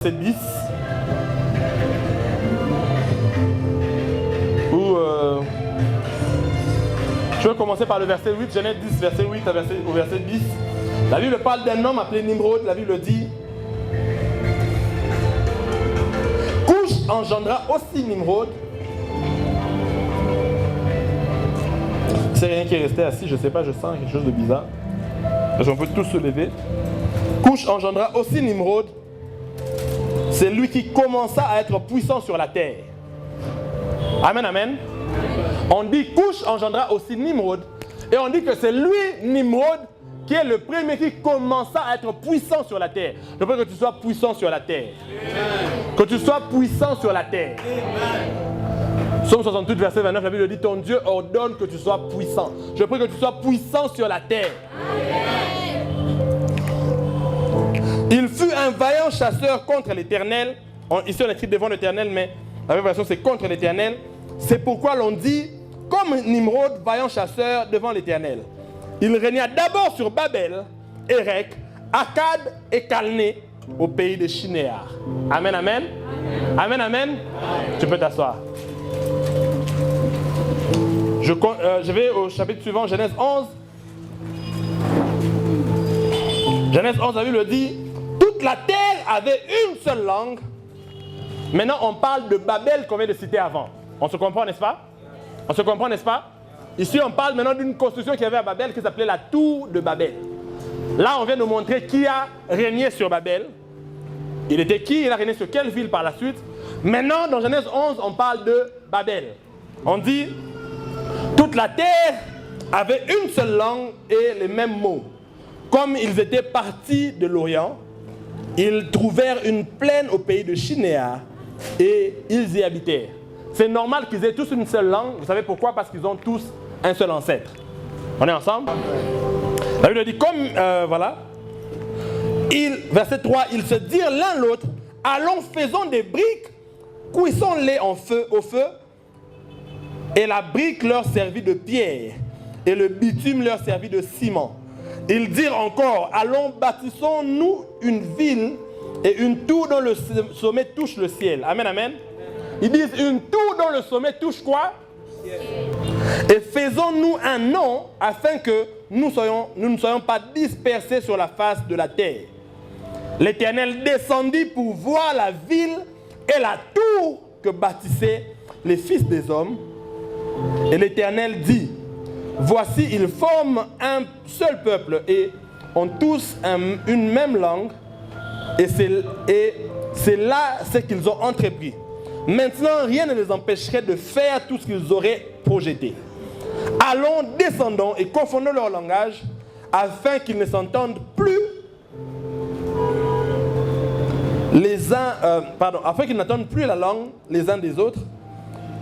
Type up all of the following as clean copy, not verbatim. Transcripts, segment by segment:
verset 10, où je vais commencer par le verset 8, Genèse 10, verset 8 au verset 10. La Bible parle d'un homme appelé Nimrod, la Bible dit Couche engendra aussi Nimrod. C'est rien qui est resté assis, je ne sais pas, je sens quelque chose de bizarre. On peut tous se lever. Couche engendra aussi Nimrod. C'est lui qui commença à être puissant sur la terre. Amen, amen. On dit Couche engendra aussi Nimrod. Et on dit que c'est lui, Nimrod, qui est le premier qui commença à être puissant sur la terre. Je veux que tu sois puissant sur la terre. Amen. Que tu sois puissant sur la terre. Amen. Psaume 68, verset 29, la Bible dit ton Dieu ordonne que tu sois puissant. Je prie que tu sois puissant sur la terre. Amen. Il fut un vaillant chasseur contre l'Éternel. Ici on écrit devant l'Éternel, mais la vraie version c'est contre l'Éternel. C'est pourquoi l'on dit, comme Nimrod, vaillant chasseur devant l'Éternel. Il régna d'abord sur Babel, Érec, Akkad et Calné, au pays de Shinéar. Amen, amen. Amen, amen. Amen. Tu peux t'asseoir. Je vais au chapitre suivant, Genèse 11. Genèse 11, la Bible dit, toute la terre avait une seule langue. Maintenant, on parle de Babel qu'on vient de citer avant. On se comprend, n'est-ce pas? On se comprend, n'est-ce pas? Ici, on parle maintenant d'une construction qu'il y avait à Babel qui s'appelait la tour de Babel. Là, on vient nous montrer qui a régné sur Babel. Il était qui? Il a régné sur quelle ville par la suite? Maintenant, dans Genèse 11, on parle de Babel. On dit, toute la terre avait une seule langue et les mêmes mots. Comme ils étaient partis de l'Orient, ils trouvèrent une plaine au pays de Shinéar et ils y habitèrent. C'est normal qu'ils aient tous une seule langue. Vous savez pourquoi? Parce qu'ils ont tous un seul ancêtre. On est ensemble? La Bible dit comme, voilà. Verset 3, ils se dirent l'un l'autre, allons faisons des briques, cuisons-les au feu, et la brique leur servit de pierre, et le bitume leur servit de ciment. Ils dirent encore, allons bâtissons-nous une ville et une tour dont le sommet touche le ciel. Amen, amen. Ils disent une tour dont le sommet touche quoi? Et faisons-nous un nom afin que nous ne soyons pas dispersés sur la face de la terre. L'Éternel descendit pour voir la ville et la tour que bâtissaient les fils des hommes. Et l'Éternel dit, voici, ils forment un seul peuple et ont tous une même langue. Et c'est là ce qu'ils ont entrepris. Maintenant, rien ne les empêcherait de faire tout ce qu'ils auraient projeté. Allons, descendons et confondons leur langage afin qu'ils ne s'entendent plus afin qu'ils n'entendent plus la langue les uns des autres.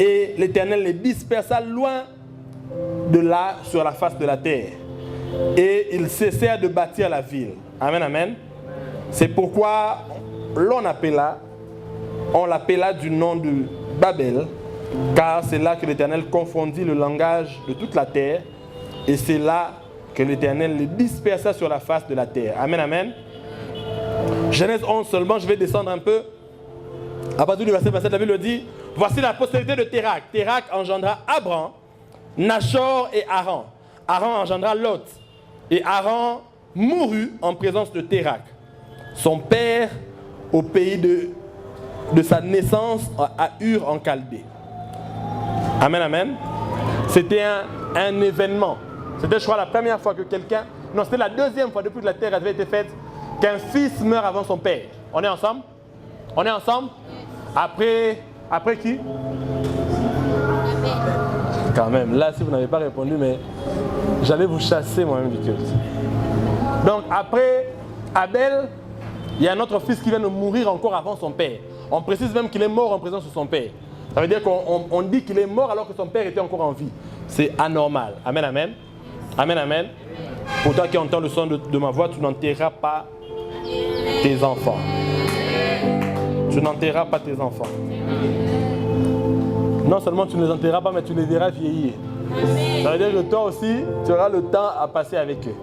Et l'Éternel les dispersa loin de là sur la face de la terre. Et ils cessèrent de bâtir la ville. Amen, amen. C'est pourquoi on l'appela du nom de Babel, car c'est là que l'Éternel confondit le langage de toute la terre, et c'est là que l'Éternel les dispersa sur la face de la terre. Amen, amen. Genèse 11 seulement, je vais descendre un peu. À partir du verset 27, la Bible dit, voici la postérité de Térak. Térak engendra Abram, Nachor et Haran. Haran engendra Lot. Et Haran mourut en présence de Térak, son père, au pays de sa naissance à Ur en Chaldée. Amen, amen. C'était un événement. C'était, je crois, la première fois que quelqu'un... Non, c'était la deuxième fois depuis que la terre avait été faite qu'un fils meurt avant son père. On est ensemble? On est ensemble? Après qui? Quand même, là, si vous n'avez pas répondu, mais j'allais vous chasser moi-même du culte. Donc, après Abel, il y a un autre fils qui vient de mourir encore avant son père. On précise même qu'il est mort en présence de son père. Ça veut dire qu'on dit qu'il est mort alors que son père était encore en vie. C'est anormal. Amen, amen. Amen, amen. Pour toi qui entends le son de ma voix, tu n'enterreras pas tes enfants. Tu n'enterreras pas tes enfants. Non seulement tu ne les enterreras pas, mais tu les verras vieillir. Ça veut dire que toi aussi, tu auras le temps à passer avec eux.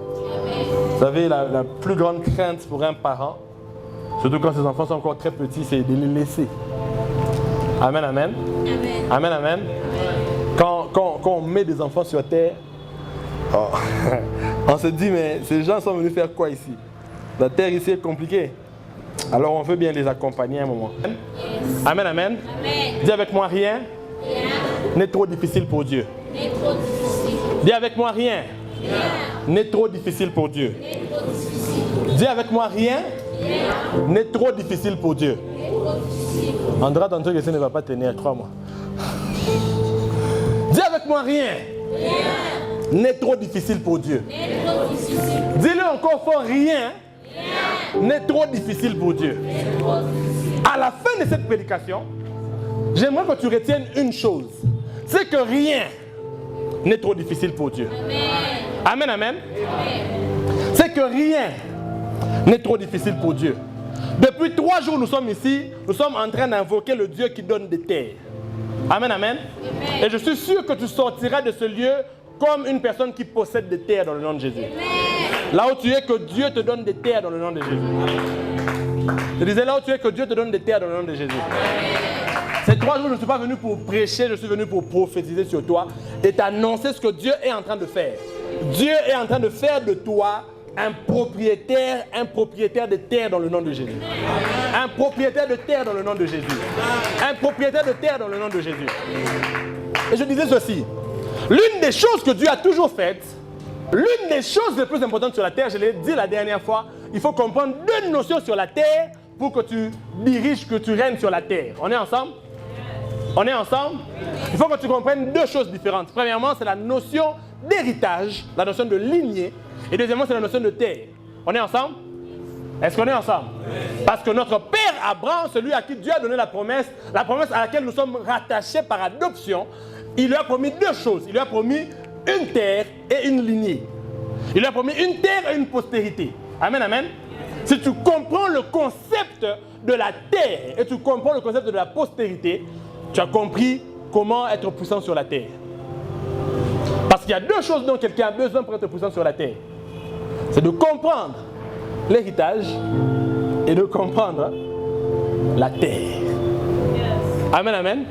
Vous savez, la plus grande crainte pour un parent, Surtout quand ces enfants sont encore très petits, c'est de les laisser. Amen, amen. Amen, amen. Quand on met des enfants sur terre, on se dit, mais ces gens sont venus faire quoi ici? La terre ici est compliquée. Alors on veut bien les accompagner un moment. Amen, amen. Dis avec moi, rien n'est trop difficile pour Dieu. Dis avec moi, rien n'est trop difficile pour Dieu. Dis avec moi, rien n'est trop difficile pour Dieu. Andra, ton truc ici ne va pas tenir, crois-moi. Dis avec moi, rien n'est trop difficile pour Dieu. Dis-le encore fort, rien n'est trop difficile pour Dieu. À la fin de cette prédication, j'aimerais que tu retiennes une chose. C'est que rien n'est trop difficile pour Dieu. Amen, amen. C'est que rien n'est trop difficile pour Dieu. Depuis 3 jours, nous sommes ici. Nous sommes en train d'invoquer le Dieu qui donne des terres. Amen, amen. Et je suis sûr que tu sortiras de ce lieu comme une personne qui possède des terres dans le nom de Jésus. Là où tu es, que Dieu te donne des terres dans le nom de Jésus. Je disais là où tu es, que Dieu te donne des terres dans le nom de Jésus. Ces 3 jours, je ne suis pas venu pour prêcher, je suis venu pour prophétiser sur toi et t'annoncer ce que Dieu est en train de faire. Dieu est en train de faire de toi un propriétaire de terre dans le nom de Jésus. Un propriétaire de terre dans le nom de Jésus. Un propriétaire de terre dans le nom de Jésus. Et je disais ceci. L'une des choses que Dieu a toujours faites, l'une des choses les plus importantes sur la terre, je l'ai dit la dernière fois, il faut comprendre 2 notions sur la terre pour que tu diriges, que tu règnes sur la terre. On est ensemble? On est ensemble? Il faut que tu comprennes 2 choses différentes. Premièrement, c'est la notion d'héritage, la notion de lignée. Et deuxièmement, c'est la notion de terre. On est ensemble? Est-ce qu'on est ensemble? Parce que notre père Abraham, celui à qui Dieu a donné la promesse à laquelle nous sommes rattachés par adoption, il lui a promis 2 choses. Il lui a promis une terre et une lignée. Il lui a promis une terre et une postérité. Amen, amen. Si tu comprends le concept de la terre et tu comprends le concept de la postérité, tu as compris comment être puissant sur la terre. Parce qu'il y a 2 choses dont quelqu'un a besoin pour être puissant sur la terre. C'est de comprendre l'héritage et de comprendre la terre. Amen, amen.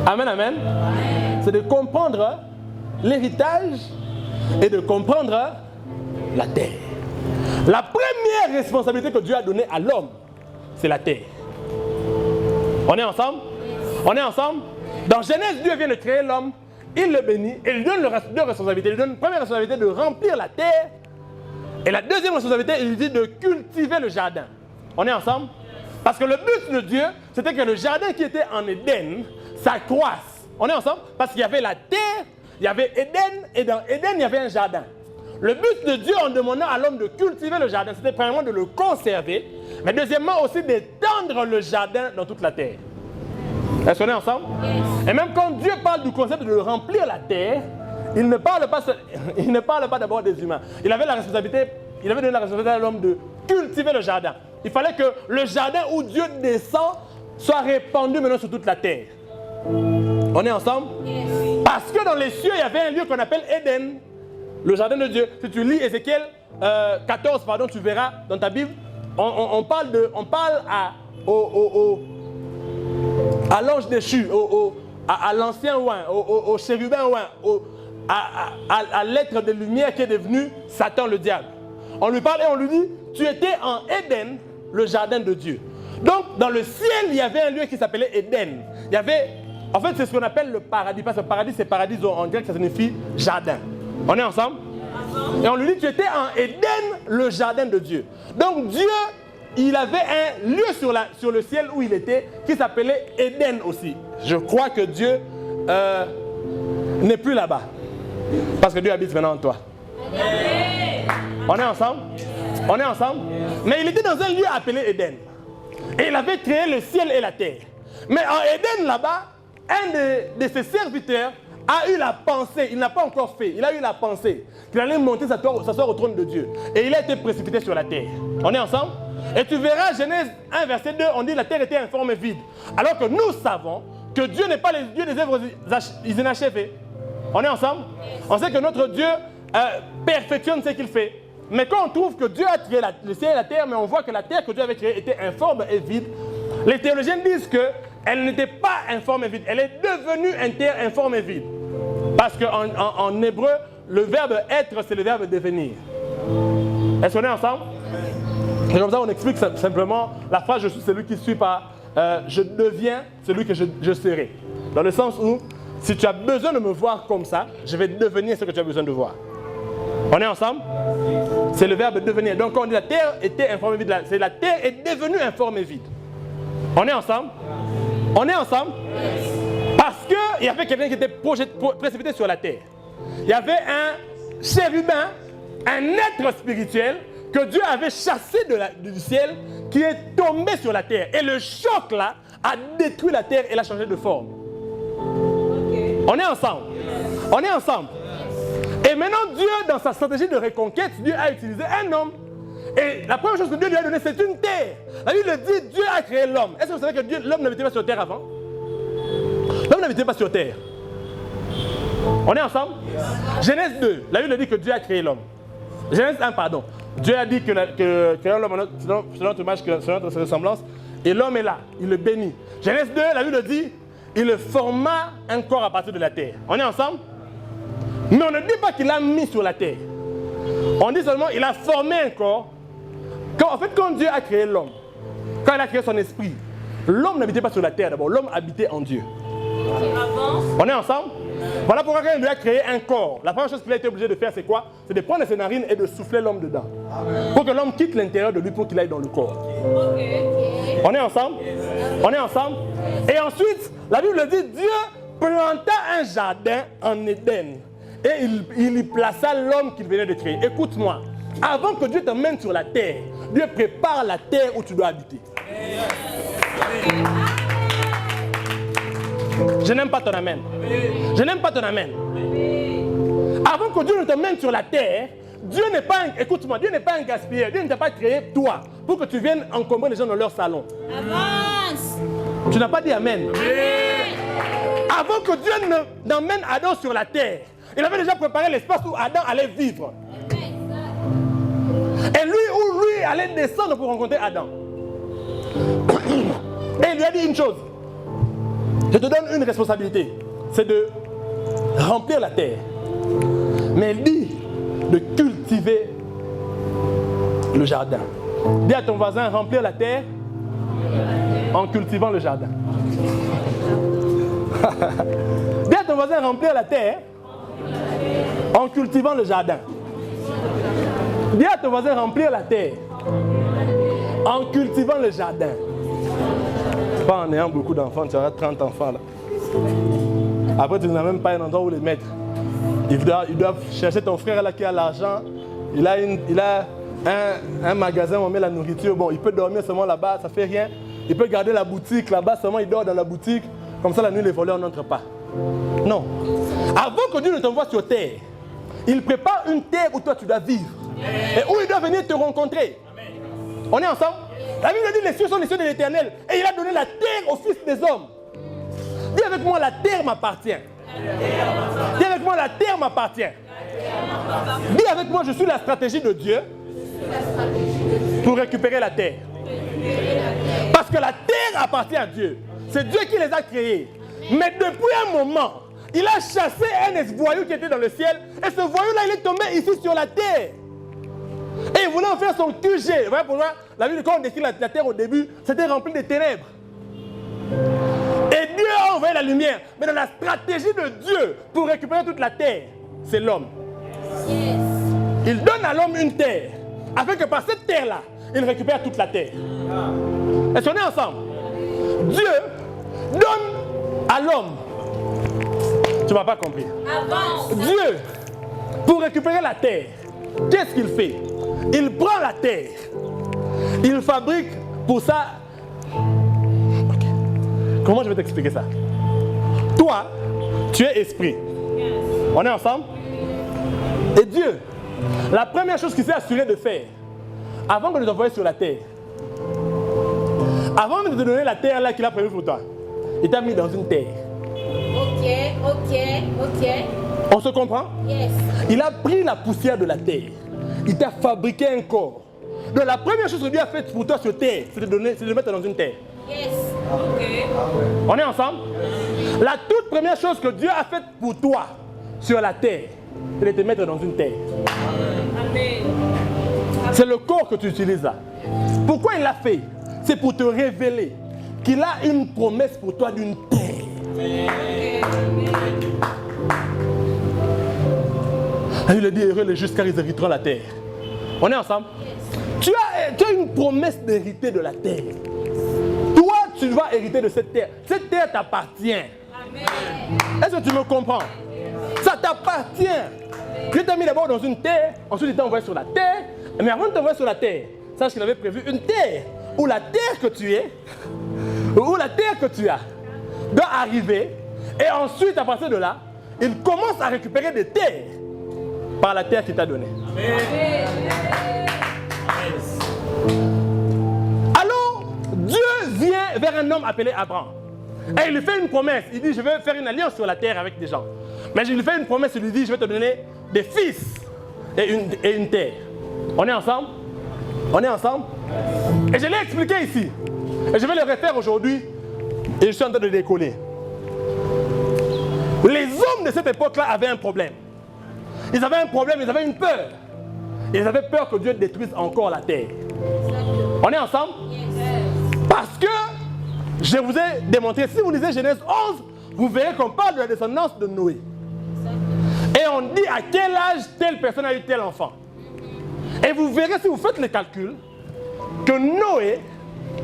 Amen, amen. C'est de comprendre l'héritage et de comprendre la terre. La première responsabilité que Dieu a donnée à l'homme, c'est la terre. On est ensemble? On est ensemble? Dans Genèse, Dieu vient de créer l'homme, il le bénit et il lui donne 2 responsabilités. Il lui donne la première responsabilité de remplir la terre et la deuxième responsabilité, il lui dit de cultiver le jardin. On est ensemble? Parce que le but de Dieu, c'était que le jardin qui était en Éden s'accroisse. On est ensemble? Parce qu'il y avait la terre, il y avait Éden, et dans Éden, il y avait un jardin. Le but de Dieu en demandant à l'homme de cultiver le jardin, c'était premièrement de le conserver, mais deuxièmement aussi d'étendre le jardin dans toute la terre. Est-ce qu'on est ensemble? Et même quand Dieu parle du concept de remplir la terre, il ne parle pas d'abord des humains. Il avait donné la responsabilité à l'homme de cultiver le jardin. Il fallait que le jardin où Dieu descend soit répandu maintenant sur toute la terre. On est ensemble? Parce que dans les cieux, il y avait un lieu qu'on appelle Éden, le jardin de Dieu. Si tu lis Ézéchiel 14, tu verras dans ta Bible, on parle à l'ange déchu, à l'ancien oint, au chérubin oint, à l'être de lumière qui est devenu Satan le diable. On lui parle et on lui dit, tu étais en Éden, le jardin de Dieu. Donc, dans le ciel, il y avait un lieu qui s'appelait Éden. Il y avait, en fait, c'est ce qu'on appelle le paradis. Parce que le paradis, c'est paradis en grec, ça signifie jardin. On est ensemble? Et on lui dit, tu étais en Éden, le jardin de Dieu. Donc, Dieu, il avait un lieu sur le ciel où il était, qui s'appelait Éden aussi. Je crois que Dieu n'est plus là-bas. Parce que Dieu habite maintenant en toi. On est ensemble? On est ensemble? Mais il était dans un lieu appelé Éden. Et il avait créé le ciel et la terre. Mais en Éden, là-bas, un de ses serviteurs a eu la pensée, il n'a pas encore fait, il a eu la pensée qu'il allait monter s'asseoir au trône de Dieu. Et il a été précipité sur la terre. On est ensemble? Et tu verras, Genèse 1, verset 2, on dit la terre était informe et vide. Alors que nous savons que Dieu n'est pas le Dieu des œuvres inachevées. On est ensemble? On sait que notre Dieu perfectionne ce qu'il fait. Mais quand on trouve que Dieu a créé le ciel et la terre, mais on voit que la terre que Dieu avait créée était informe et vide, les théologiens disent qu'elle n'était pas informe et vide. Elle est devenue une terre informe et vide. Parce qu'en hébreu, le verbe être, c'est le verbe devenir. Est-ce qu'on est ensemble? Et comme ça, on explique simplement la phrase « je suis celui qui suis par je deviens celui que je serai ». Dans le sens où, si tu as besoin de me voir comme ça, je vais devenir ce que tu as besoin de voir. On est ensemble? C'est le verbe devenir. Donc quand on dit la terre était informe et vide, c'est la terre est devenue informe et vide. On est ensemble? On est ensemble? Parce qu'il y avait quelqu'un qui était précipité sur la terre. Il y avait un chérubin, un être spirituel que Dieu avait chassé du ciel, qui est tombé sur la terre. Et le choc là a détruit la terre et l'a changé de forme. Okay. On est ensemble? On est ensemble? Et maintenant, Dieu, dans sa stratégie de reconquête, Dieu a utilisé un homme. Et la première chose que Dieu lui a donnée, c'est une terre. La Bible dit, Dieu a créé l'homme. Est-ce que vous savez que l'homme n'habitait pas sur terre avant? L'homme n'habitait pas sur terre. On est ensemble? Genèse 2, la Bible dit que Dieu a créé l'homme. Genèse 1, pardon. Dieu a dit que l'homme selon notre image, selon notre ressemblance, et l'homme est là, il le bénit. Genèse 2, la Bible dit, il forma un corps à partir de la terre. On est ensemble? Mais on ne dit pas qu'il l'a mis sur la terre. On dit seulement qu'il a formé un corps. Quand Dieu a créé l'homme, quand il a créé son esprit, l'homme n'habitait pas sur la terre d'abord, l'homme habitait en Dieu. On est ensemble? Voilà pourquoi quand il lui a créé un corps, la première chose qu'il a été obligé de faire, c'est quoi? C'est de prendre ses narines et de souffler l'homme dedans. Amen. Pour que l'homme quitte l'intérieur de lui pour qu'il aille dans le corps. Okay. On est ensemble? On est ensemble? Et ensuite, la Bible dit, Dieu planta un jardin en Éden. Et il y plaça l'homme qu'il venait de créer. Écoute-moi, avant que Dieu t'emmène sur la terre, Dieu prépare la terre où tu dois habiter. Je n'aime pas ton amen. Je n'aime pas ton amen. Avant que Dieu ne t'emmène sur la terre, Dieu n'est pas écoute-moi, Dieu n'est pas un gaspilleur. Dieu ne t'a pas créé toi pour que tu viennes encombrer les gens dans leur salon. Avance. Tu n'as pas dit amen. Avant que Dieu n'emmène Adam sur la terre, il avait déjà préparé l'espace où Adam allait vivre. Et lui allait descendre pour rencontrer Adam. Et il lui a dit une chose. Je te donne une responsabilité. C'est de remplir la terre. Mais il dit de cultiver le jardin. Dis à ton voisin, remplir la terre en cultivant le jardin. Dis à ton voisin, remplir la terre en cultivant le jardin. Dis à ton voisin, remplir la terre en cultivant le jardin. Pas en ayant beaucoup d'enfants, tu auras 30 enfants là. Après, tu n'as même pas un endroit où les mettre. Ils doivent chercher ton frère là qui a l'argent. Il a un magasin où on met la nourriture. Bon, il peut dormir seulement là-bas, ça fait rien. Il peut garder la boutique là-bas, seulement il dort dans la boutique. Comme ça, la nuit, les voleurs n'entrent pas. Non. Avant que Dieu ne t'envoie sur terre, il prépare une terre où toi tu dois vivre. Et où il doit venir te rencontrer. On est ensemble? La Bible dit les cieux sont les cieux de l'Éternel. Et il a donné la terre aux fils des hommes. Dis avec moi, la terre m'appartient. Dis avec moi, la terre m'appartient. Dis avec moi, je suis la stratégie de Dieu pour récupérer la terre. Parce que la terre appartient à Dieu. C'est Dieu qui les a créés. Mais depuis un moment, il a chassé un voyou qui était dans le ciel. Et ce voyou-là, il est tombé ici sur la terre. Et il voulait en faire son QG. Voilà pourquoi la Bible, quand on décrit la terre au début, c'était rempli de ténèbres. Et Dieu a envoyé la lumière. Mais dans la stratégie de Dieu pour récupérer toute la terre, c'est l'homme. Yes. Il donne à l'homme une terre, afin que par cette terre-là, il récupère toute la terre. Est-ce qu'on est ensemble? Dieu donne à l'homme. Tu ne m'as pas compris. Avance. Dieu, pour récupérer la terre, qu'est-ce qu'il fait? Il prend la terre. Il fabrique pour ça. Okay. Comment je vais t'expliquer ça? Toi, tu es esprit. On est ensemble? Et Dieu, la première chose qu'il s'est assuré de faire, avant de nous envoyer sur la terre, avant de te donner la terre là qu'il a prévue pour toi, il t'a mis dans une terre. Ok. On se comprend? Yes. Il a pris la poussière de la terre. Il t'a fabriqué un corps. Donc la première chose que Dieu a faite pour toi sur terre, c'est de le mettre dans une terre. Yes. Okay. On est ensemble? La toute première chose que Dieu a faite pour toi sur la terre, c'est de te mettre dans une terre. Amen. C'est le corps que tu utilises là. Pourquoi il l'a fait? C'est pour te révéler qu'il a une promesse pour toi d'une terre. Il a dit heureux les justes car ils hériteront la terre. On est ensemble? Tu as une promesse d'hériter de la terre. Toi, tu vas hériter de cette terre. Cette terre t'appartient. Est-ce que tu me comprends? Ça t'appartient. Dieu t'a mis d'abord dans une terre, ensuite il t'a envoyé sur la terre. Mais avant de t'envoyer sur la terre, sache qu'il avait prévu une terre où la terre que tu es, où la terre que tu as, doit arriver. Et ensuite, à partir de là, il commence à récupérer des terres par la terre qu'il t'a donnée. Alors, Dieu vient vers un homme appelé Abraham. Et il lui fait une promesse. Il dit, je vais faire une alliance sur la terre avec des gens. Mais je lui fais une promesse, il lui dit, je vais te donner des fils et une terre. On est ensemble? On est ensemble? Et je l'ai expliqué ici. Et je vais le refaire aujourd'hui. Et je suis en train de décoller. Les hommes de cette époque-là avaient un problème. Ils avaient un problème, ils avaient une peur. Ils avaient peur que Dieu détruise encore la terre. On est ensemble? Parce que je vous ai démontré, si vous lisez Genèse 11, vous verrez qu'on parle de la descendance de Noé. Et on dit à quel âge telle personne a eu tel enfant. Et vous verrez, si vous faites les calculs, que Noé,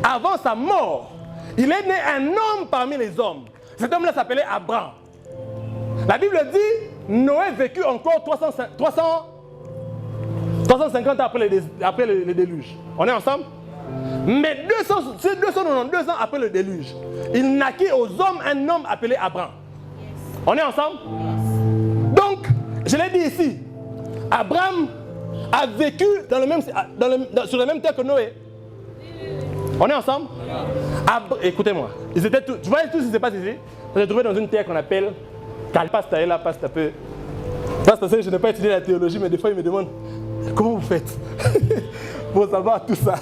avant sa mort, il est né un homme parmi les hommes. Cet homme-là s'appelait Abraham. La Bible dit, Noé vécut encore 350 ans après le déluge. On est ensemble? Mais 292 ans après le déluge, il naquit aux hommes un homme appelé Abraham. On est ensemble? Donc, je l'ai dit ici, Abraham a vécu sur la même terre que Noé. On est ensemble? Écoutez-moi, ils étaient tous, tu vois tout ce qui se passe ici? Ils se trouvaient dans une terre qu'on appelle Pasteur est là, Pasteur peu. Pasteur, je n'ai pas étudié la théologie, mais des fois ils me demandent comment vous faites pour savoir tout ça.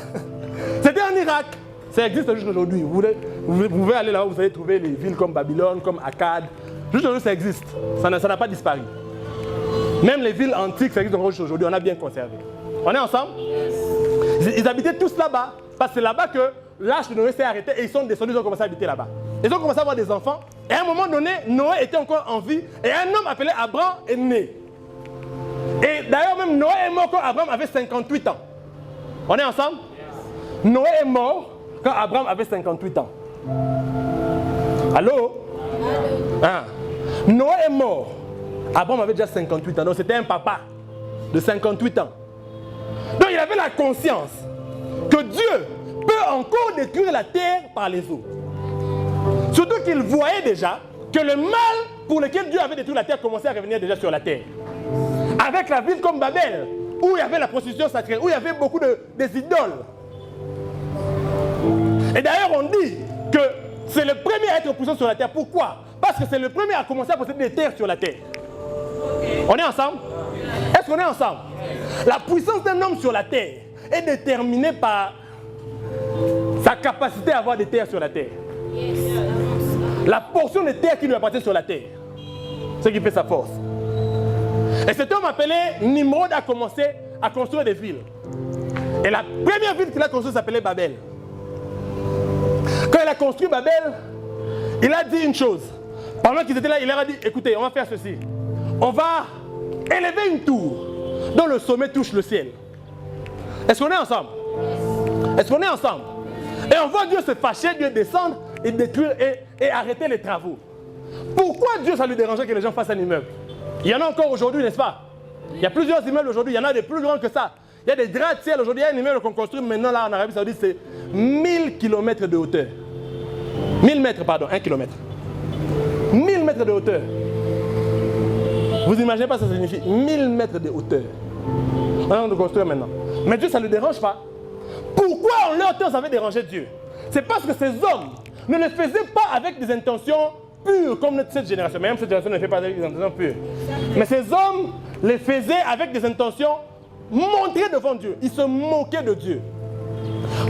C'était en Irak. Ça existe jusqu'aujourd'hui. Vous pouvez aller là-bas, vous allez trouver les villes comme Babylone, comme Akkad. Jusqu'aujourd'hui, ça existe. Ça n'a pas disparu. Même les villes antiques, ça existe encore aujourd'hui. On a bien conservé. On est ensemble? Ils habitaient tous là-bas. Parce que c'est là-bas que l'âge de Noé s'est arrêté et ils sont descendus, ils ont commencé à habiter là-bas. Ils ont commencé à avoir des enfants. Et à un moment donné, Noé était encore en vie. Et un homme appelé Abraham est né. Et d'ailleurs, même Noé est mort quand Abraham avait 58 ans. On est ensemble? Noé est mort quand Abraham avait 58 ans. Allô? Ah. Noé est mort. Abraham avait déjà 58 ans. Donc c'était un papa de 58 ans. Donc il avait la conscience que Dieu peut encore détruire la terre par les eaux. Surtout qu'il voyait déjà que le mal pour lequel Dieu avait détruit la terre commençait à revenir déjà sur la terre. Avec la ville comme Babel, où il y avait la prostitution sacrée, où il y avait beaucoup des idoles. Et d'ailleurs, on dit que c'est le premier à être puissant sur la terre. Pourquoi? Parce que c'est le premier à commencer à posséder des terres sur la terre. On est ensemble? Est-ce qu'on est ensemble? La puissance d'un homme sur la terre est déterminée par sa capacité à avoir des terres sur la terre. La portion de terre qui lui appartient sur la terre. C'est ce qui fait sa force. Et cet homme appelé Nimrod a commencé à construire des villes. Et la première ville qu'il a construite s'appelait Babel. Quand il a construit Babel, il a dit une chose. Pendant qu'ils étaient là, il leur a dit, écoutez, on va faire ceci. On va élever une tour dont le sommet touche le ciel. Est-ce qu'on est ensemble? Est-ce qu'on est ensemble? Et on voit Dieu se fâcher, Dieu descendre et détruire et arrêter les travaux. Pourquoi Dieu, ça lui dérangeait que les gens fassent un immeuble? Il y en a encore aujourd'hui, n'est-ce pas? Il y a plusieurs immeubles aujourd'hui, il y en a des plus grands que ça. Il y a des gratte-ciel aujourd'hui, il y a un immeuble qu'on construit maintenant là en Arabie Saoudite, c'est 1000 km de hauteur. 1000 mètres, pardon, 1 km. 1000 mètres de hauteur. Vous imaginez pas ce que ça signifie? 1000 mètres de hauteur. On est en train de construire maintenant. Mais Dieu, ça ne le dérange pas. Pourquoi en leur temps ça avait dérangé Dieu? C'est parce que ces hommes ne le faisaient pas avec des intentions pures comme cette génération. Même cette génération ne fait pas avec des intentions pures. Mais ces hommes les faisaient avec des intentions montré devant Dieu. Ils se moquaient de Dieu.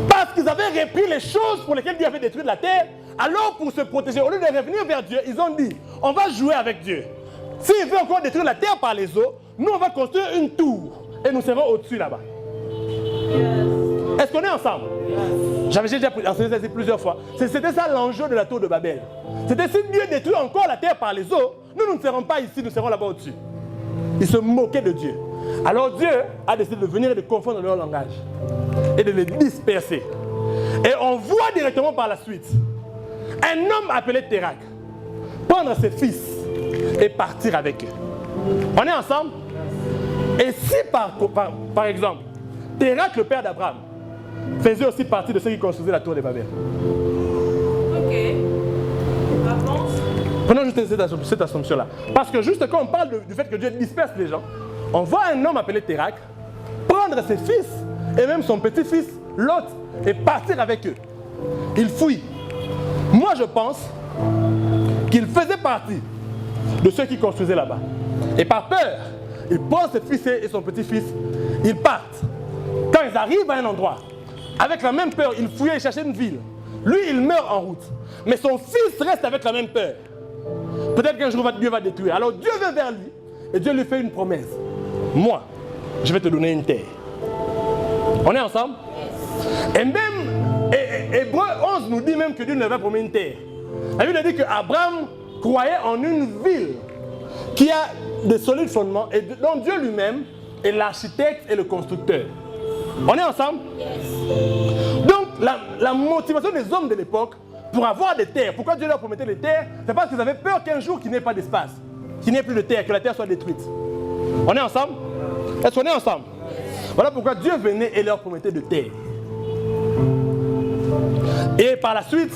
Parce qu'ils avaient repris les choses pour lesquelles Dieu avait détruit la terre. Alors pour se protéger, au lieu de revenir vers Dieu, ils ont dit, on va jouer avec Dieu. S'il veut encore détruire la terre par les eaux, nous on va construire une tour. Et nous serons au-dessus là-bas. Est-ce qu'on est ensemble? J'avais déjà enseigné ça plusieurs fois. C'était ça l'enjeu de la tour de Babel. C'était si Dieu détruit encore la terre par les eaux, nous ne serons pas ici, nous serons là-bas au-dessus. Ils se moquaient de Dieu. Alors Dieu a décidé de venir et de confondre leur langage et de les disperser. Et on voit directement par la suite un homme appelé Térak prendre ses fils et partir avec eux. On est ensemble? Et si par exemple, Térak, le père d'Abraham, faisait aussi partie de ceux qui construisaient la tour de Babel. Ok. Avance. Prenons juste cette assumption-là. Parce que juste quand on parle du fait que Dieu disperse les gens, on voit un homme appelé Térak prendre ses fils et même son petit-fils, Lot, et partir avec eux. Il fuit. Moi, je pense qu'il faisait partie de ceux qui construisaient là-bas. Et par peur, il prend ses fils et son petit-fils, ils partent. Quand ils arrivent à un endroit, avec la même peur, il fouillait et cherchait une ville. Lui, il meurt en route. Mais son fils reste avec la même peur. Peut-être qu'un jour, Dieu va détruire. Alors Dieu vient vers lui et Dieu lui fait une promesse. Moi, je vais te donner une terre. On est ensemble? Et même, Hébreux 11 nous dit même que Dieu nous avait promis une terre. La Bible dit qu'Abraham croyait en une ville qui a de solides fondements et dont Dieu lui-même est l'architecte et le constructeur. On est ensemble? Donc, la motivation des hommes de l'époque pour avoir des terres, pourquoi Dieu leur promettait des terres, c'est parce qu'ils avaient peur qu'un jour qu'il n'y ait pas d'espace, qu'il n'y ait plus de terre, que la terre soit détruite. On est ensemble? Est-ce qu'on est ensemble? Voilà pourquoi Dieu venait et leur promettait de terre. Et par la suite,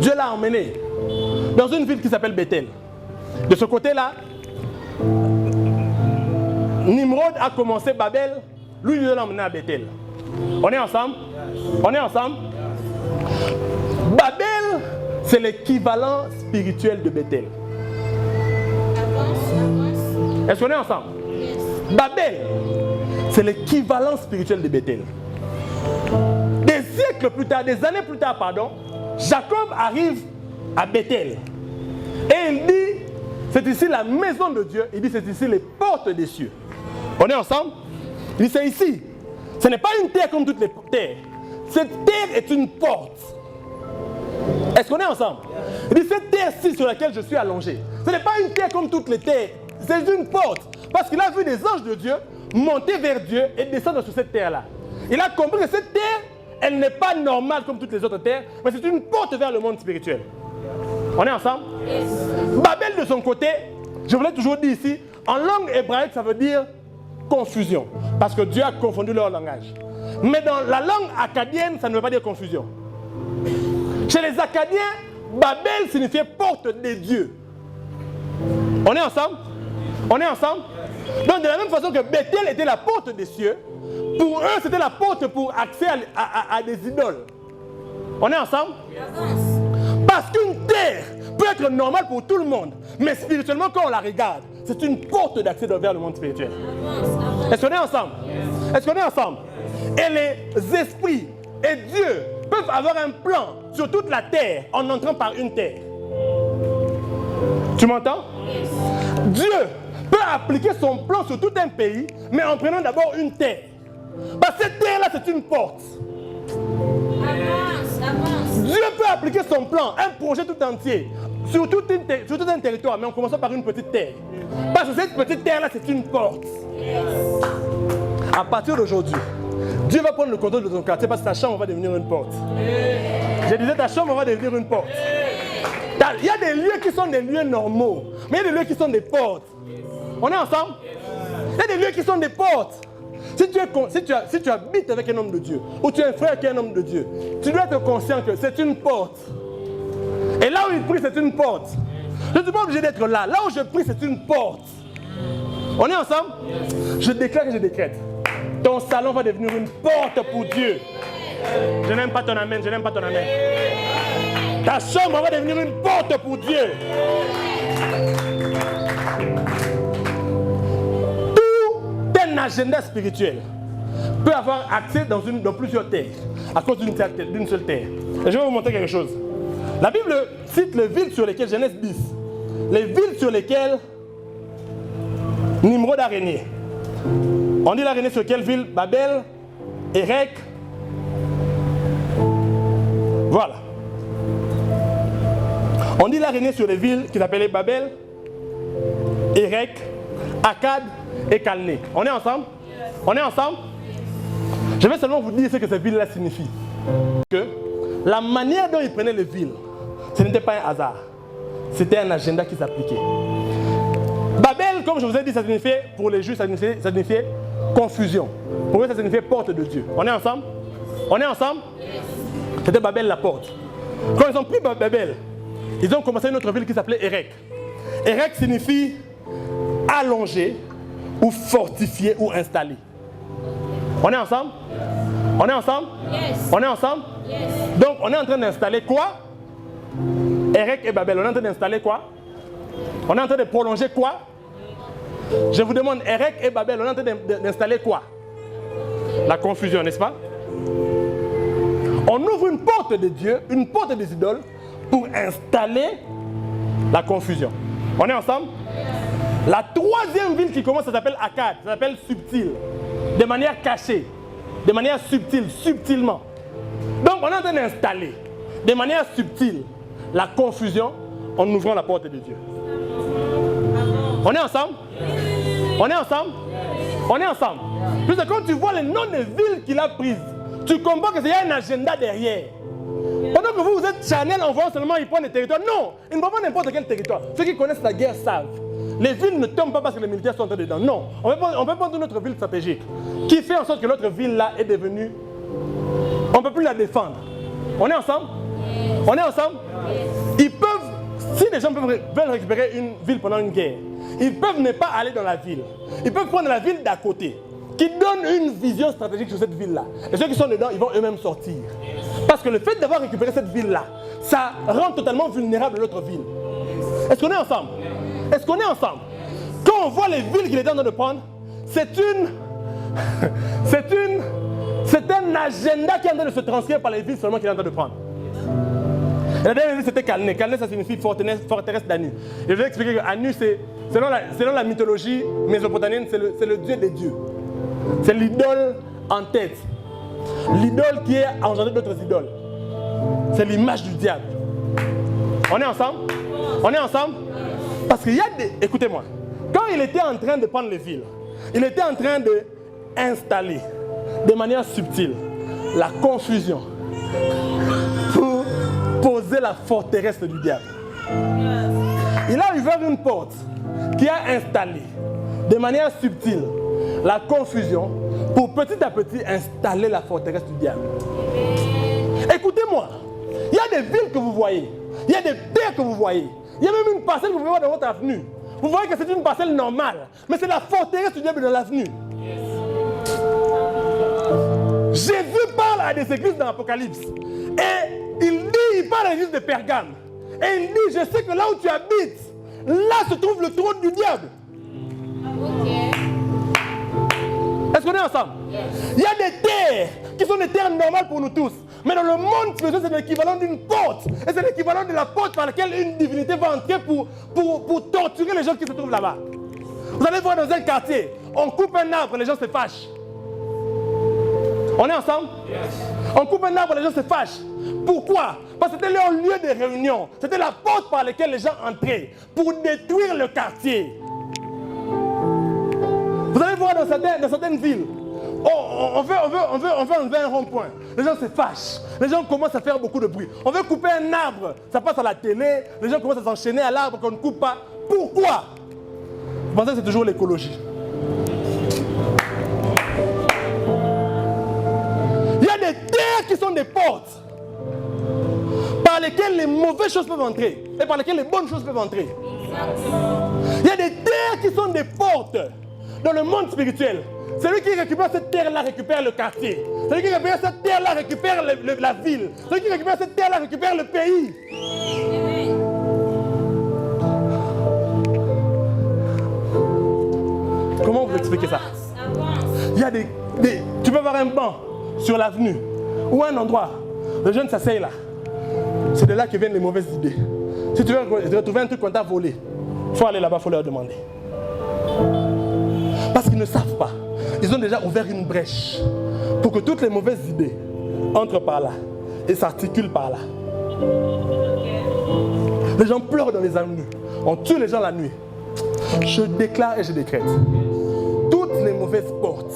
Dieu l'a emmené dans une ville qui s'appelle Bethel. De ce côté-là, Nimrod a commencé Babel, lui Dieu l'a emmené à Bethel. On est ensemble? On est ensemble? Babel, c'est l'équivalent spirituel de Bethel. Est-ce qu'on est ensemble? Babel, c'est l'équivalent spirituel de Bethel. Des siècles plus tard, des années plus tard, pardon, Jacob arrive à Bethel. Et il dit, c'est ici la maison de Dieu. Il dit, c'est ici les portes des cieux. On est ensemble? Il dit, c'est ici. Ce n'est pas une terre comme toutes les terres. Cette terre est une porte. Est-ce qu'on est ensemble? Il dit, cette terre-ci sur laquelle je suis allongé, ce n'est pas une terre comme toutes les terres. C'est une porte. Parce qu'il a vu des anges de Dieu monter vers Dieu et descendre sur cette terre-là. Il a compris que cette terre, elle n'est pas normale comme toutes les autres terres, mais c'est une porte vers le monde spirituel. On est ensemble? Babel de son côté, je vous l'ai toujours dit ici, en langue hébraïque, ça veut dire confusion. Parce que Dieu a confondu leur langage. Mais dans la langue akkadienne, ça ne veut pas dire confusion. Chez les Akkadiens, Babel signifiait porte des dieux. On est ensemble? On est ensemble? Donc de la même façon que Bethel était la porte des cieux, pour eux c'était la porte pour accès à des idoles. On est ensemble? Parce qu'une terre peut être normale pour tout le monde, mais spirituellement quand on la regarde, c'est une porte d'accès vers le monde spirituel. Est-ce qu'on est ensemble? Est-ce qu'on est ensemble? Et les esprits et Dieu peuvent avoir un plan sur toute la terre en entrant par une terre. Tu m'entends? Dieu peut appliquer son plan sur tout un pays, mais en prenant d'abord une terre. Parce que cette terre-là, c'est une porte. Dieu peut appliquer son plan, un projet tout entier, sur tout un territoire, mais en commençant par une petite terre. Parce que cette petite terre-là, c'est une porte. À partir d'aujourd'hui, Dieu va prendre le contrôle de ton quartier parce que ta chambre va devenir une porte. Je disais, ta chambre va devenir une porte. Il y a des lieux qui sont des lieux normaux, mais il y a des lieux qui sont des portes. On est ensemble? Il y a des lieux qui sont des portes. Si tu habites avec un homme de Dieu, ou tu es un frère qui est un homme de Dieu, tu dois être conscient que c'est une porte. Et là où il prie, c'est une porte. Je ne suis pas obligé d'être là. Là où je prie, c'est une porte. On est ensemble? Je déclare et je décrète. Ton salon va devenir une porte pour Dieu. Je n'aime pas ton amen, je n'aime pas ton amen. Ta chambre va devenir une porte pour Dieu. Tout un agenda spirituel peut avoir accès dans plusieurs terres à cause d'une seule terre. Et je vais vous montrer quelque chose. La Bible cite les villes sur lesquelles, Genèse 10, les villes sur lesquelles Nimrod a régné. On dit il a régné sur quelle ville? Babel, Érec. Voilà. On dit il a régné sur les villes qui s'appelaient Babel, Érec, Akkad et Calné. On est ensemble? On est ensemble? Je vais seulement vous dire ce que ces villes-là signifient. Que la manière dont ils prenaient les villes, ce n'était pas un hasard. C'était un agenda qui s'appliquait. Babel, comme je vous ai dit, ça signifiait, pour les Juifs, ça signifiait confusion. Pour eux, ça signifiait porte de Dieu. On est ensemble? On est ensemble? C'était Babel la porte. Quand ils ont pris Babel, ils ont commencé une autre ville qui s'appelait Érec. Érec signifie allongé ou fortifié ou installé. On est ensemble? On est ensemble? Yes. On est ensemble? Yes. Donc, on est en train d'installer quoi? Érec et Babel. On est en train d'installer quoi? On est en train de prolonger quoi? Je vous demande, Érec et Babel, on est en train d'installer quoi? La confusion, n'est-ce pas? On ouvre une porte de Dieu, une porte des idoles, pour installer la confusion. On est ensemble? La troisième ville qui commence, ça s'appelle Akkad, ça s'appelle subtil, de manière cachée, de manière subtile, subtilement. Donc on est en train d'installer, de manière subtile, la confusion en ouvrant la porte de Dieu. On est ensemble? On est ensemble? On est ensemble. Puis quand tu vois les noms des villes qu'il a prises, tu comprends qu'il y a un agenda derrière. Pendant que vous êtes Chanel en voyant seulement ils prennent des territoires. Non, ils ne prennent pas n'importe quel territoire. Ceux qui connaissent la guerre savent. Les villes ne tombent pas parce que les militaires sont dedans. Non, on peut prendre notre ville stratégique qui fait en sorte que notre ville là est devenue... On ne peut plus la défendre. On est ensemble? On est ensemble? Ils peuvent, si les gens veulent récupérer une ville pendant une guerre, ils peuvent ne pas aller dans la ville. Ils peuvent prendre la ville d'à côté, qui donne une vision stratégique sur cette ville-là. Et ceux qui sont dedans, ils vont eux-mêmes sortir. Parce que le fait d'avoir récupéré cette ville-là, ça rend totalement vulnérable l'autre ville. Est-ce qu'on est ensemble? Est-ce qu'on est ensemble? Quand on voit les villes qu'il est en train de prendre, c'est un agenda qui est en train de se transférer par les villes seulement qu'il est en train de prendre. Et la dernière ville, c'était Calné. Calné, ça signifie forteresse d'Anu. Et je vais expliquer que Anu, selon la mythologie mésopotamienne, c'est le dieu des dieux. C'est l'idole en tête. L'idole qui est engendrée d'autres idoles. C'est l'image du diable. On est ensemble? On est ensemble? Parce qu'il y a des... Écoutez-moi. Quand il était en train de prendre les villes, il était en train d'installer de manière subtile la confusion pour poser la forteresse du diable. Il a ouvert une porte qui a installé de manière subtile la confusion pour petit à petit installer la forteresse du diable. Écoutez-moi, il y a des villes que vous voyez, il y a des terres que vous voyez, il y a même une parcelle que vous voyez dans votre avenue. Vous voyez que c'est une parcelle normale, mais c'est la forteresse du diable dans l'avenue. Jésus parle à des églises dans l'Apocalypse et il parle à l'église de Pergame et il dit, je sais que là où tu habites, là se trouve le trône du diable. Est-ce qu'on est ensemble? Il y a des terres qui sont des terres normales pour nous tous. Mais dans le monde spirituel, c'est l'équivalent d'une porte. Et c'est l'équivalent de la porte par laquelle une divinité va entrer pour torturer les gens qui se trouvent là-bas. Vous allez voir dans un quartier, on coupe un arbre, les gens se fâchent. On est ensemble? On coupe un arbre, les gens se fâchent. Pourquoi? Parce que c'était leur lieu de réunion. C'était la porte par laquelle les gens entraient pour détruire le quartier. Vous allez voir dans certaines villes, on veut enlever un rond-point. Les gens se fâchent. Les gens commencent à faire beaucoup de bruit. On veut couper un arbre. Ça passe à la télé. Les gens commencent à s'enchaîner à l'arbre qu'on ne coupe pas. Pourquoi? Vous pensez que c'est toujours l'écologie. Il y a des terres qui sont des portes par lesquelles les mauvaises choses peuvent entrer et par lesquelles les bonnes choses peuvent entrer. Il y a des terres qui sont des portes dans le monde spirituel. Celui qui récupère cette terre-là récupère le quartier. Celui qui récupère cette terre-là récupère la ville. Celui qui récupère cette terre-là récupère le pays. Comment vous expliquez ça? Il y a tu peux voir un banc sur l'avenue ou un endroit. Les jeunes s'asseyent là. C'est de là que viennent les mauvaises idées. Si tu veux retrouver un truc qu'on t'a volé, il faut aller là-bas, il faut leur demander. Parce qu'ils ne savent pas. Ils ont déjà ouvert une brèche pour que toutes les mauvaises idées entrent par là et s'articulent par là. Les gens pleurent dans les avenues. On tue les gens la nuit. Je déclare et je décrète. Toutes les mauvaises portes.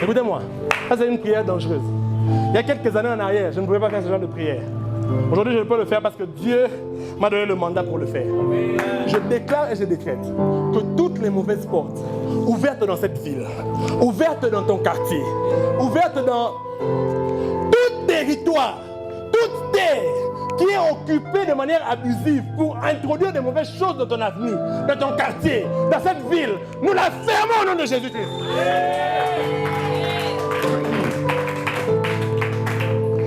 Écoutez-moi, ça c'est une prière dangereuse. Il y a quelques années en arrière, je ne pouvais pas faire ce genre de prière. Aujourd'hui, je peux le faire parce que Dieu m'a donné le mandat pour le faire. Je déclare et je décrète que toutes les mauvaises portes ouvertes dans cette ville, ouvertes dans ton quartier, ouvertes dans tout territoire, toute terre qui est occupée de manière abusive pour introduire de mauvaises choses dans ton avenue, dans ton quartier, dans cette ville, nous la fermons au nom de Jésus-Christ.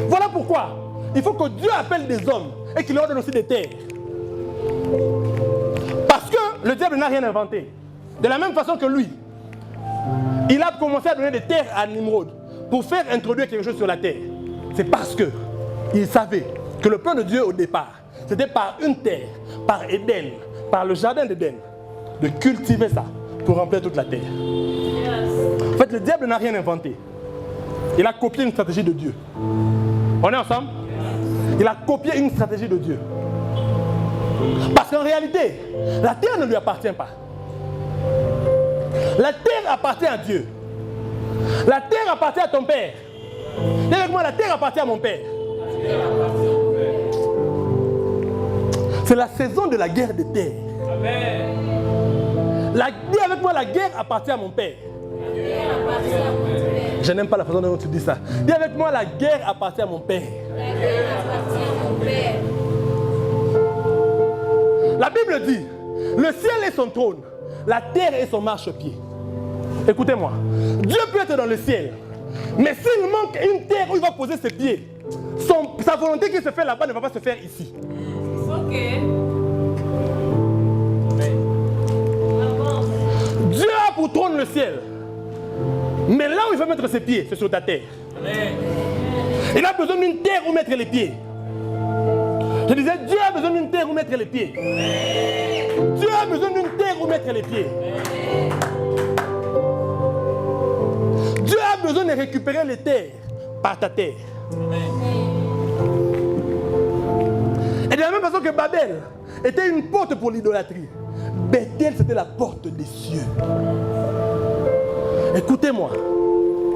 Voilà pourquoi il faut que Dieu appelle des hommes et qu'il leur donne aussi des terres. Parce que le diable n'a rien inventé. De la même façon que lui, il a commencé à donner des terres à Nimrod pour faire introduire quelque chose sur la terre. C'est parce qu'il savait que le plan de Dieu au départ, c'était par une terre, par Éden, par le jardin d'Éden, de cultiver ça pour remplir toute la terre. En fait, le diable n'a rien inventé. Il a copié une stratégie de Dieu. On est ensemble? Il a copié une stratégie de Dieu. Parce qu'en réalité, la terre ne lui appartient pas. La terre appartient à Dieu. La terre appartient à ton père. Dis avec moi, la terre appartient à mon père. C'est la saison de la guerre des terres. Dis avec moi, la guerre appartient à mon père. Je n'aime pas la façon dont tu dis ça. Dis avec moi, la guerre appartient à mon père. La Bible dit, le ciel est son trône, la terre est son marchepied. Écoutez-moi, Dieu peut être dans le ciel, mais s'il manque une terre où il va poser ses pieds, sa volonté qui se fait là-bas ne va pas se faire ici. Ok. Dieu a pour trône le ciel, mais là où il va mettre ses pieds, c'est sur ta terre. Il a besoin d'une terre où mettre les pieds. Je disais, Dieu a besoin d'une terre où mettre les pieds. Dieu a besoin d'une terre où mettre les pieds. Dieu a besoin de récupérer les terres par ta terre. Et de la même façon que Babel était une porte pour l'idolâtrie, Bethel c'était la porte des cieux. Écoutez-moi,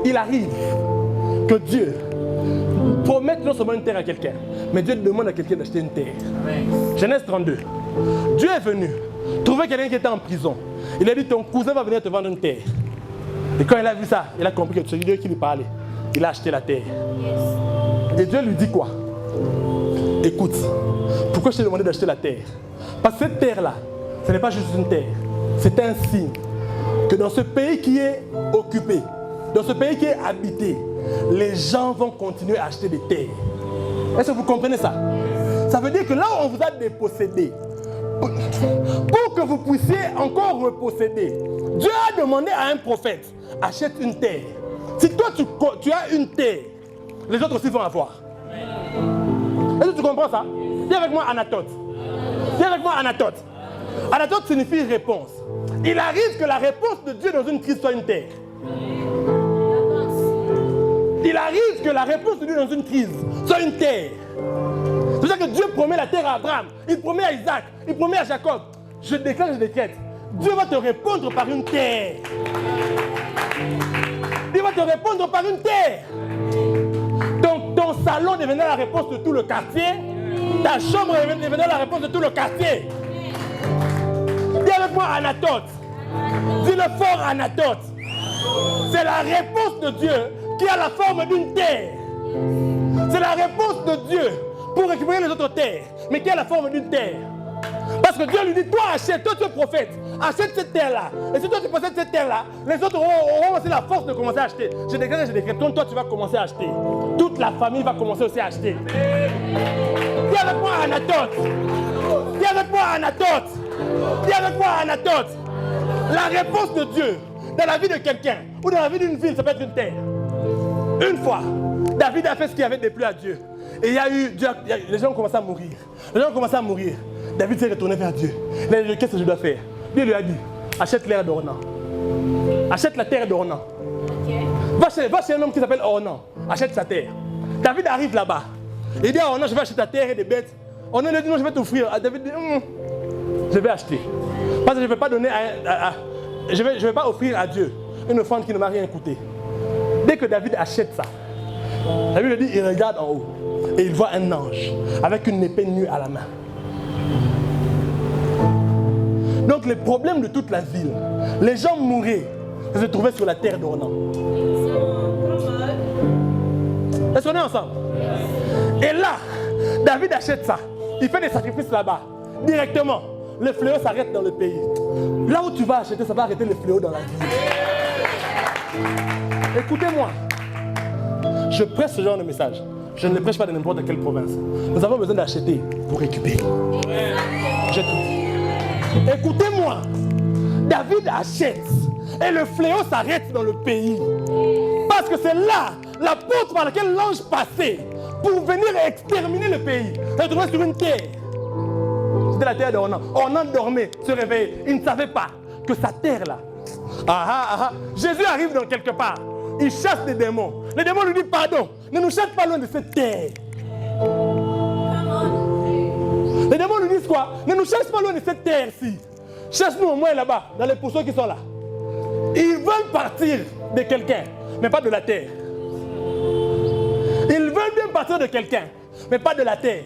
il arrive que Dieu promette non seulement une terre à quelqu'un, mais Dieu demande à quelqu'un d'acheter une terre. Genèse 32. Dieu est venu trouver quelqu'un qui était en prison. Il a dit, ton cousin va venir te vendre une terre. Et quand il a vu ça, il a compris que c'est Dieu qui lui parlait. Il a acheté la terre. Et Dieu lui dit quoi? Écoute, pourquoi je t'ai demandé d'acheter la terre? Parce que cette terre-là, ce n'est pas juste une terre. C'est un signe que dans ce pays qui est occupé, dans ce pays qui est habité, les gens vont continuer à acheter des terres. Est-ce que vous comprenez ça? Ça veut dire que là où on vous a dépossédé, pour que vous puissiez encore reposséder, Dieu a demandé à un prophète, achète une terre. Si toi tu as une terre, les autres aussi vont avoir. Est-ce que tu comprends ça? Dis avec moi Anatote. Dis avec moi Anatote. Anatote signifie réponse. Il arrive que la réponse de Dieu dans une crise soit une terre. Il arrive que la réponse de Dieu dans une crise soit une terre. C'est pour ça que Dieu promet la terre à Abraham, il promet à Isaac, il promet à Jacob. Je déclare, je décrète. Dieu va te répondre par une terre. Dieu va te répondre par une terre. Donc ton salon deviendra la réponse de tout le quartier. Ta chambre deviendra la réponse de tout le quartier. Dis avec moi Anatote. Dis-le fort Anatote. C'est la réponse de Dieu qui a la forme d'une terre. C'est la réponse de Dieu pour récupérer les autres terres, mais qui a la forme d'une terre. Parce que Dieu lui dit, toi achète, toi tu es prophète, achète cette terre-là. Et si toi tu possèdes cette terre-là, les autres auront aussi la force de commencer à acheter. Je déclare, quand toi tu vas commencer à acheter, toute la famille va commencer aussi à acheter. Dis avec moi Anatote. Dis avec moi Anatote. Dis avec moi Anatote. La réponse de Dieu dans la vie de quelqu'un ou dans la vie d'une ville, ça peut être une terre. Une fois, David a fait ce qui avait déplu à Dieu. Et les gens ont commencé à mourir. Les gens ont commencé à mourir. David s'est retourné vers Dieu. Il a dit, qu'est-ce que je dois faire? Dieu lui a dit, achète l'air d'Ornan. Achète la terre d'Ornan. Okay. Va chez un homme qui s'appelle Ornan. Achète sa terre. David arrive là-bas. Il dit à Ornan, je vais acheter ta terre et des bêtes. Ornan lui dit, non, je vais t'offrir. David dit, je vais acheter. Parce que je ne vais pas donner je vais pas offrir à Dieu une offrande qui ne m'a rien coûté. Dès que David achète ça, David lui dit, il regarde en haut et il voit un ange avec une épée nue à la main. Donc les problèmes de toute la ville, les gens mouraient, ils se trouvaient sur la terre d'Ornan. Est-ce qu'on est ensemble? Et là, David achète ça, il fait des sacrifices là-bas, directement. Le fléau s'arrête dans le pays. Là où tu vas acheter, ça va arrêter le fléau dans la ville. Écoutez-moi, je prêche ce genre de message. Je ne le prêche pas dans n'importe quelle province. Nous avons besoin d'acheter pour récupérer. J'ai tout dit. Écoutez-moi, David achète et le fléau s'arrête dans le pays. Parce que c'est là la porte par laquelle l'ange passait pour venir exterminer le pays. Il se trouvait sur une terre. C'était la terre d'Ornan. Ornan dormait, se réveillait. Il ne savait pas que sa terre là. Jésus arrive dans quelque part. Il chasse des démons. Les démons lui disent pardon. Ne nous chasse pas loin de cette terre. Les démons lui disent quoi? Ne nous chasse pas loin de cette terre-ci. Chasse-nous au moins là-bas, dans les pourceaux qui sont là. Ils veulent partir de quelqu'un, mais pas de la terre. Ils veulent bien partir de quelqu'un, mais pas de la terre.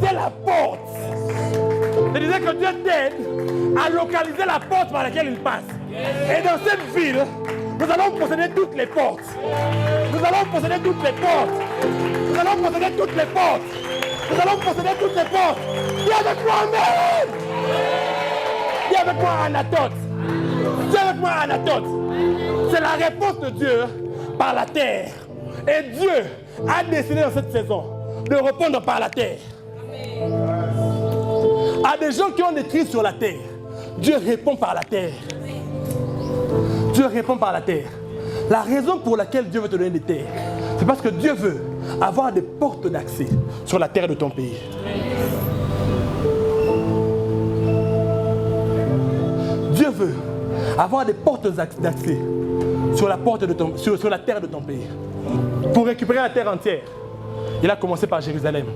C'est la porte. Je disais que Dieu t'aide à localiser la porte par laquelle il passe. Et dans cette ville, nous allons posséder toutes les portes. Nous allons posséder toutes les portes. Nous allons posséder toutes les portes. Nous allons posséder toutes les portes. Dis avec moi, amen. Dis avec moi, Anatote. Dis avec moi, Anatote. C'est la réponse de Dieu par la terre. Et Dieu a décidé dans cette saison de répondre par la terre. À des gens qui ont des crises sur la terre, Dieu répond par la terre. Dieu répond par la terre. La raison pour laquelle Dieu veut te donner des terres, c'est parce que Dieu veut avoir des portes d'accès sur la terre de ton pays. Dieu veut avoir des portes d'accès sur la terre de ton pays. Pour récupérer la terre entière, il a commencé par Jérusalem.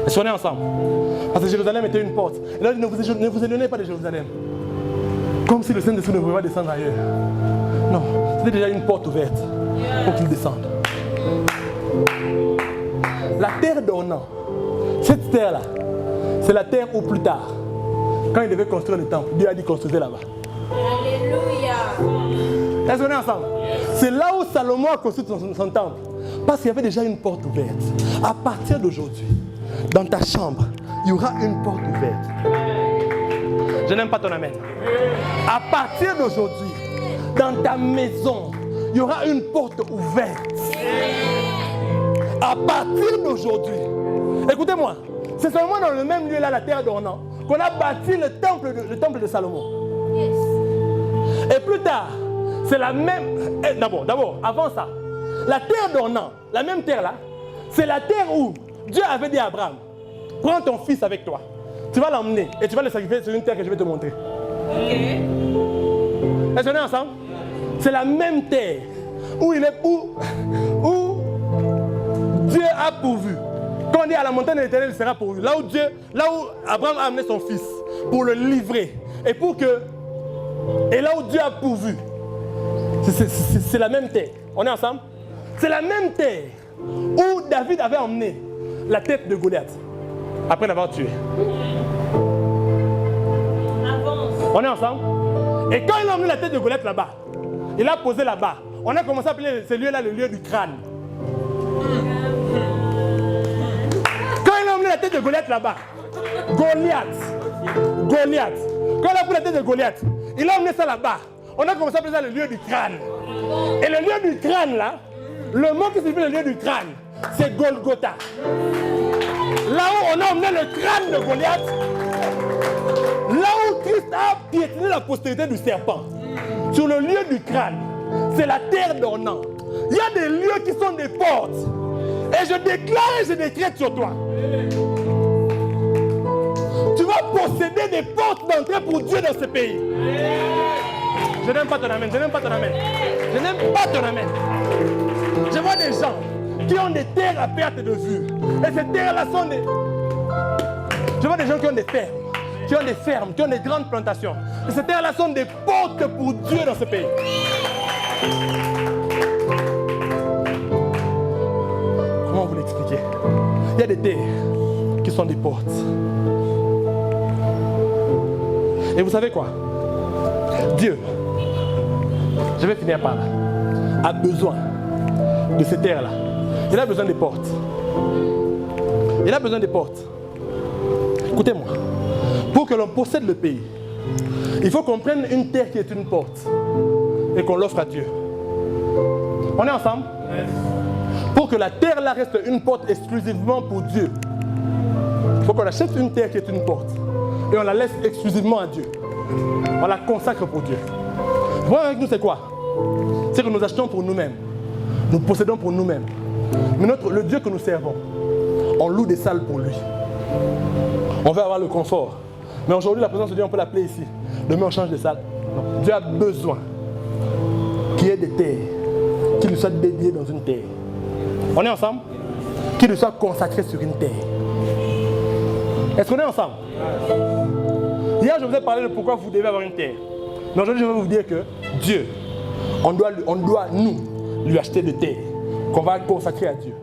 Est-ce qu'on est ensemble? Parce que Jérusalem était une porte. Et là, ne vous éloignez pas de Jérusalem. Comme si le Saint-Esprit ne pouvait pas descendre ailleurs. Non, c'était déjà une porte ouverte pour qu'il descende. La terre d'Ornan, cette terre-là, c'est la terre où plus tard, quand il devait construire le temple, Dieu a dit construisez là-bas. Alléluia. Est-ce qu'on est ensemble? C'est là où Salomon a construit son temple. Parce qu'il y avait déjà une porte ouverte. À partir d'aujourd'hui, dans ta chambre, il y aura une porte ouverte. Je n'aime pas ton amen. À partir d'aujourd'hui, dans ta maison, il y aura une porte ouverte. À partir d'aujourd'hui, écoutez-moi, c'est seulement dans le même lieu là, la terre d'Ornan, qu'on a bâti le temple de Salomon. Et plus tard, c'est la même... D'abord, avant ça, la terre d'Ornan, la même terre là, c'est la terre où Dieu avait dit à Abraham, prends ton fils avec toi. Tu vas l'emmener et tu vas le sacrifier sur une terre que je vais te montrer. Est-ce qu'on est ensemble? C'est la même terre où Dieu a pourvu. Quand on dit à la montagne de l'Éternel, il sera pourvu. Là où Abraham a amené son fils pour le livrer. Et là où Dieu a pourvu. C'est la même terre. On est ensemble? C'est la même terre où David avait emmené la tête de Goliath après l'avoir tué. On est ensemble? Et quand il a emmené la tête de Goliath là-bas, il a posé là-bas. On a commencé à appeler ce lieu-là le lieu du crâne. Quand il a emmené la tête de Goliath là-bas, Goliath. Quand il a pris la tête de Goliath, il a emmené ça là-bas. On a commencé à appeler ça le lieu du crâne. Et le lieu du crâne là, le mot qui signifie le lieu du crâne, c'est Golgotha. Là où on a emmené le crâne de Goliath, là où Christ a piétiné la postérité du serpent. Sur le lieu du crâne, c'est la terre d'ornant. Il y a des lieux qui sont des portes. Et je déclare et je décrète sur toi. Tu vas posséder des portes d'entrée pour Dieu dans ce pays. Je n'aime pas ton amen, je n'aime pas ton amen. Je n'aime pas ton amen. Je vois des gens qui ont des terres à perte de vue. Et ces terres-là sont des... Je vois des gens qui ont des fermes, qui ont des fermes, qui ont des grandes plantations. Et ces terres-là sont des portes pour Dieu dans ce pays. Comment vous l'expliquer? Il y a des terres qui sont des portes. Et vous savez quoi? Dieu, je vais finir par là, a besoin de ces terres-là. Il a besoin des portes. Il a besoin des portes. Écoutez-moi, pour que l'on possède le pays, il faut qu'on prenne une terre qui est une porte et qu'on l'offre à Dieu. On est ensemble? Pour que la terre là reste une porte exclusivement pour Dieu, il faut qu'on achète une terre qui est une porte et on la laisse exclusivement à Dieu. On la consacre pour Dieu. Le problème avec nous, c'est quoi? C'est que nous achetons pour nous-mêmes. Nous possédons pour nous-mêmes. Mais le Dieu que nous servons, on loue des salles pour lui. On veut avoir le confort. Mais aujourd'hui, la présence de Dieu, on peut l'appeler ici. Demain, on change de salle. Non. Dieu a besoin qu'il y ait des terres qui lui soient dédiées dans une terre. On est ensemble? Qui lui soit consacré sur une terre. Est-ce qu'on est ensemble? Hier, je vous ai parlé de pourquoi vous devez avoir une terre. Mais aujourd'hui, je vais vous dire que Dieu, on doit nous lui acheter des terres qu'on va consacrer à Dieu.